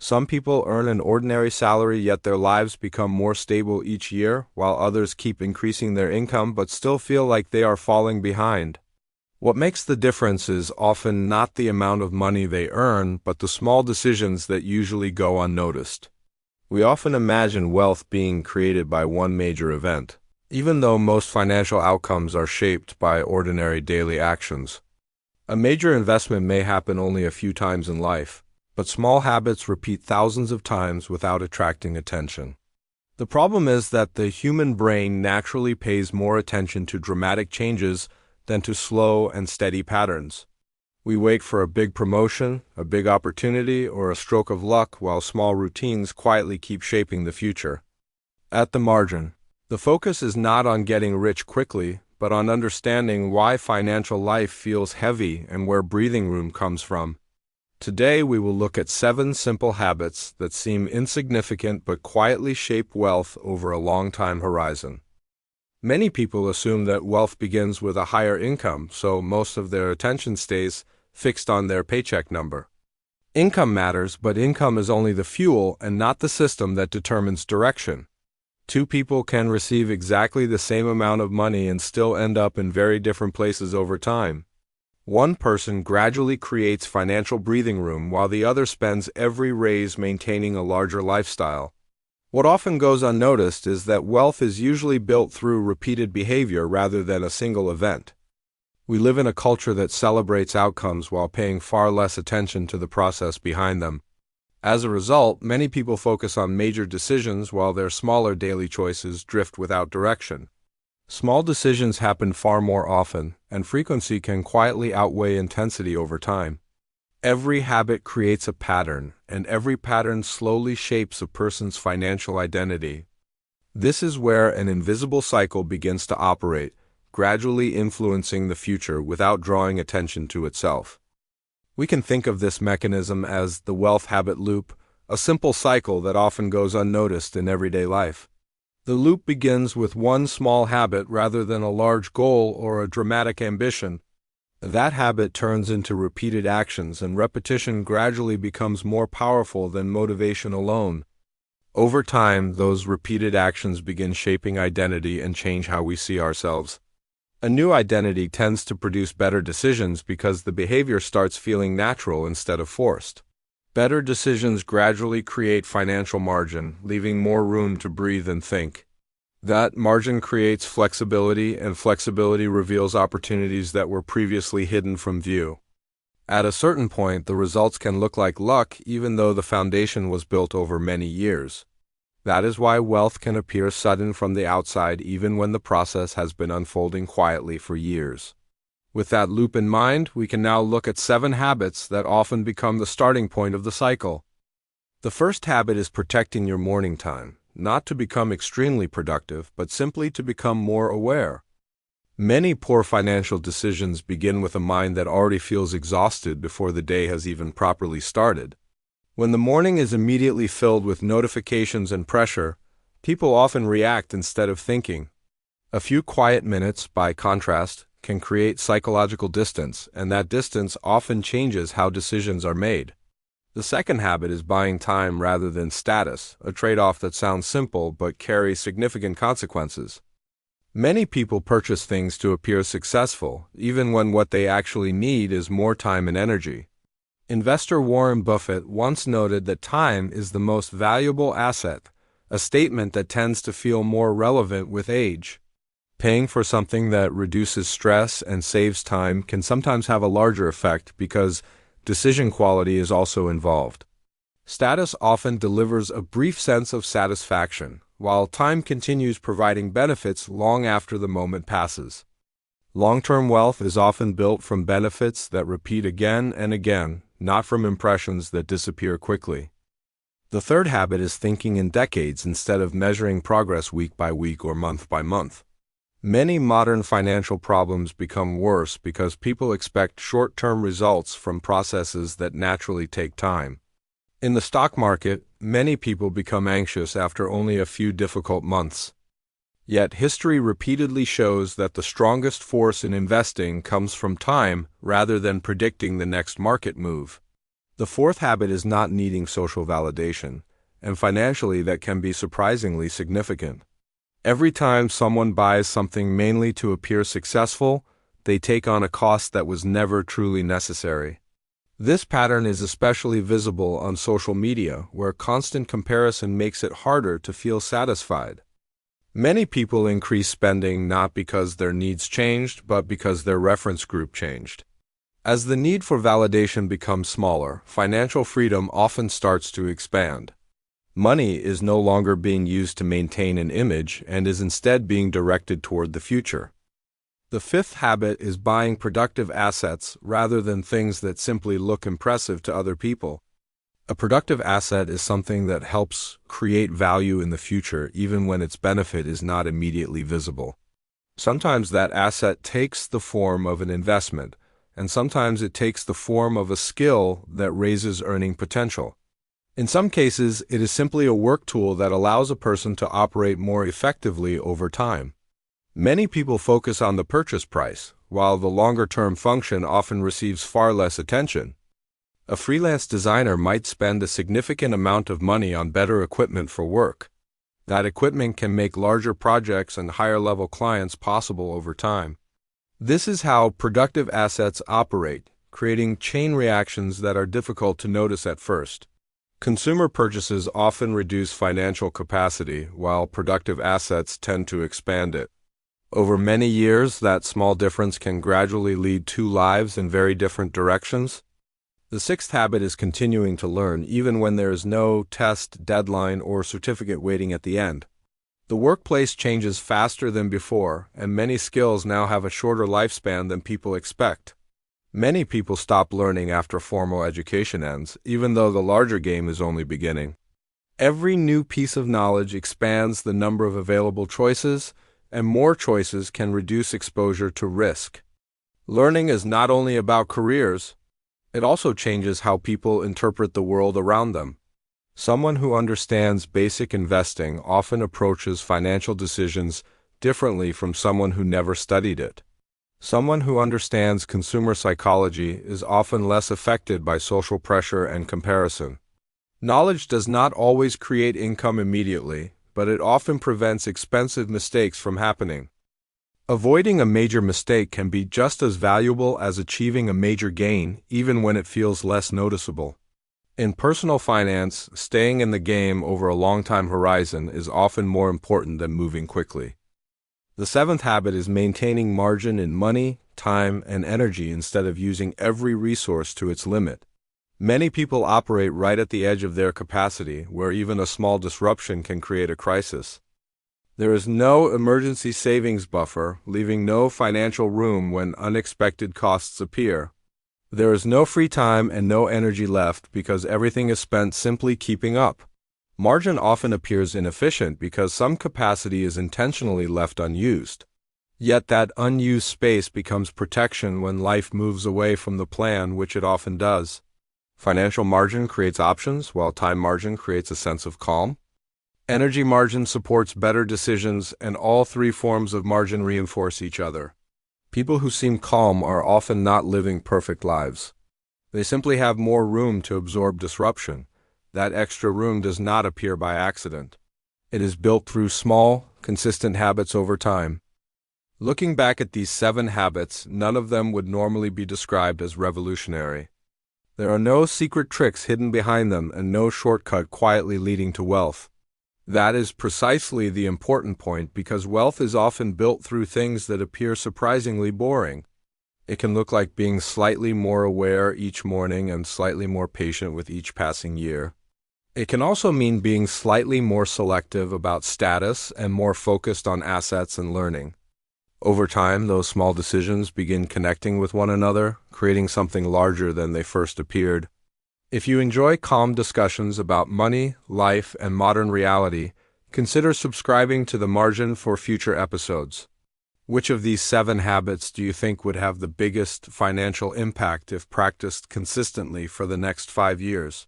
Some people earn an ordinary salary, yet their lives become more stable each year, while others keep increasing their income but still feel like they are falling behind. What makes the difference is often not the amount of money they earn, but the small decisions that usually go unnoticed. We often imagine wealth being created by one major event, even though most financial outcomes are shaped by ordinary daily actions. A major investment may happen only a few times in life, but small habits repeat thousands of times without attracting attention. The problem is that the human brain naturally pays more attention to dramatic changes than to slow and steady patterns. We wait for a big promotion, a big opportunity, or a stroke of luck while small routines quietly keep shaping the future. At the margin, the focus is not on getting rich quickly, but on understanding why financial life feels heavy and where breathing room comes from. Today we will look at 7 simple habits that seem insignificant but quietly shape wealth over a long time horizon. Many people assume that wealth begins with a higher income, so most of their attention stays fixed on their paycheck number. Income matters, but income is only the fuel and not the system that determines direction. 2 people can receive exactly the same amount of money and still end up in very different places over time. One person gradually creates financial breathing room while the other spends every raise maintaining a larger lifestyle. What often goes unnoticed is that wealth is usually built through repeated behavior rather than a single event. We live in a culture that celebrates outcomes while paying far less attention to the process behind them. As a result, many people focus on major decisions while their smaller daily choices drift without direction. Small decisions happen far more often, and frequency can quietly outweigh intensity over time. Every habit creates a pattern, and every pattern slowly shapes a person's financial identity. This is where an invisible cycle begins to operate, gradually influencing the future without drawing attention to itself. We can think of this mechanism as the wealth habit loop, a simple cycle that often goes unnoticed in everyday life. The loop begins with one small habit rather than a large goal or a dramatic ambition. That habit turns into repeated actions, and repetition gradually becomes more powerful than motivation alone. Over time, those repeated actions begin shaping identity and change how we see ourselves. A new identity tends to produce better decisions because the behavior starts feeling natural instead of forced. Better decisions gradually create financial margin, leaving more room to breathe and think. That margin creates flexibility, and flexibility reveals opportunities that were previously hidden from view. At a certain point, the results can look like luck even though the foundation was built over many years. That is why wealth can appear sudden from the outside even when the process has been unfolding quietly for years. With that loop in mind, we can now look at 7 habits that often become the starting point of the cycle. The first habit is protecting your morning time, not to become extremely productive, but simply to become more aware. Many poor financial decisions begin with a mind that already feels exhausted before the day has even properly started. When the morning is immediately filled with notifications and pressure, people often react instead of thinking. A few quiet minutes, by contrast, can create psychological distance, and that distance often changes how decisions are made. The second habit is buying time rather than status, a trade-off that sounds simple but carries significant consequences. Many people purchase things to appear successful, even when what they actually need is more time and energy. Investor Warren Buffett once noted that time is the most valuable asset, a statement that tends to feel more relevant with age. Paying for something that reduces stress and saves time can sometimes have a larger effect because decision quality is also involved. Status often delivers a brief sense of satisfaction, while time continues providing benefits long after the moment passes. Long-term wealth is often built from benefits that repeat again and again, not from impressions that disappear quickly. The third habit is thinking in decades instead of measuring progress week by week or month by month. Many modern financial problems become worse because people expect short-term results from processes that naturally take time. In the stock market, many people become anxious after only a few difficult months. Yet history repeatedly shows that the strongest force in investing comes from time rather than predicting the next market move. The fourth habit is not needing social validation, and financially that can be surprisingly significant. Every time someone buys something mainly to appear successful, they take on a cost that was never truly necessary. This pattern is especially visible on social media, where constant comparison makes it harder to feel satisfied. Many people increase spending not because their needs changed, but because their reference group changed. As the need for validation becomes smaller, financial freedom often starts to expand. Money is no longer being used to maintain an image and is instead being directed toward the future. The fifth habit is buying productive assets rather than things that simply look impressive to other people. A productive asset is something that helps create value in the future even when its benefit is not immediately visible. Sometimes that asset takes the form of an investment, and sometimes it takes the form of a skill that raises earning potential. In some cases, it is simply a work tool that allows a person to operate more effectively over time. Many people focus on the purchase price, while the longer-term function often receives far less attention. A freelance designer might spend a significant amount of money on better equipment for work. That equipment can make larger projects and higher-level clients possible over time. This is how productive assets operate, creating chain reactions that are difficult to notice at first. Consumer purchases often reduce financial capacity, while productive assets tend to expand it. Over many years, that small difference can gradually lead two lives in very different directions. The sixth habit is continuing to learn, even when there is no test, deadline, or certificate waiting at the end. The workplace changes faster than before, and many skills now have a shorter lifespan than people expect. Many people stop learning after formal education ends, even though the larger game is only beginning. Every new piece of knowledge expands the number of available choices, and more choices can reduce exposure to risk. Learning is not only about careers, it also changes how people interpret the world around them. Someone who understands basic investing often approaches financial decisions differently from someone who never studied it. Someone who understands consumer psychology is often less affected by social pressure and comparison. Knowledge does not always create income immediately, but it often prevents expensive mistakes from happening. Avoiding a major mistake can be just as valuable as achieving a major gain, even when it feels less noticeable. In personal finance, staying in the game over a long time horizon is often more important than moving quickly. The seventh habit is maintaining margin in money, time, and energy instead of using every resource to its limit. Many people operate right at the edge of their capacity, where even a small disruption can create a crisis. There is no emergency savings buffer, leaving no financial room when unexpected costs appear. There is no free time and no energy left because everything is spent simply keeping up. Margin often appears inefficient because some capacity is intentionally left unused. Yet that unused space becomes protection when life moves away from the plan, which it often does. Financial margin creates options, while time margin creates a sense of calm. Energy margin supports better decisions, and all three forms of margin reinforce each other. People who seem calm are often not living perfect lives. They simply have more room to absorb disruption. That extra room does not appear by accident. It is built through small, consistent habits over time. Looking back at these 7 habits, none of them would normally be described as revolutionary. There are no secret tricks hidden behind them and no shortcut quietly leading to wealth. That is precisely the important point, because wealth is often built through things that appear surprisingly boring. It can look like being slightly more aware each morning and slightly more patient with each passing year. It can also mean being slightly more selective about status and more focused on assets and learning. Over time, those small decisions begin connecting with one another, creating something larger than they first appeared. If you enjoy calm discussions about money, life, and modern reality, consider subscribing to The Margin for future episodes. Which of these 7 habits do you think would have the biggest financial impact if practiced consistently for the next 5 years?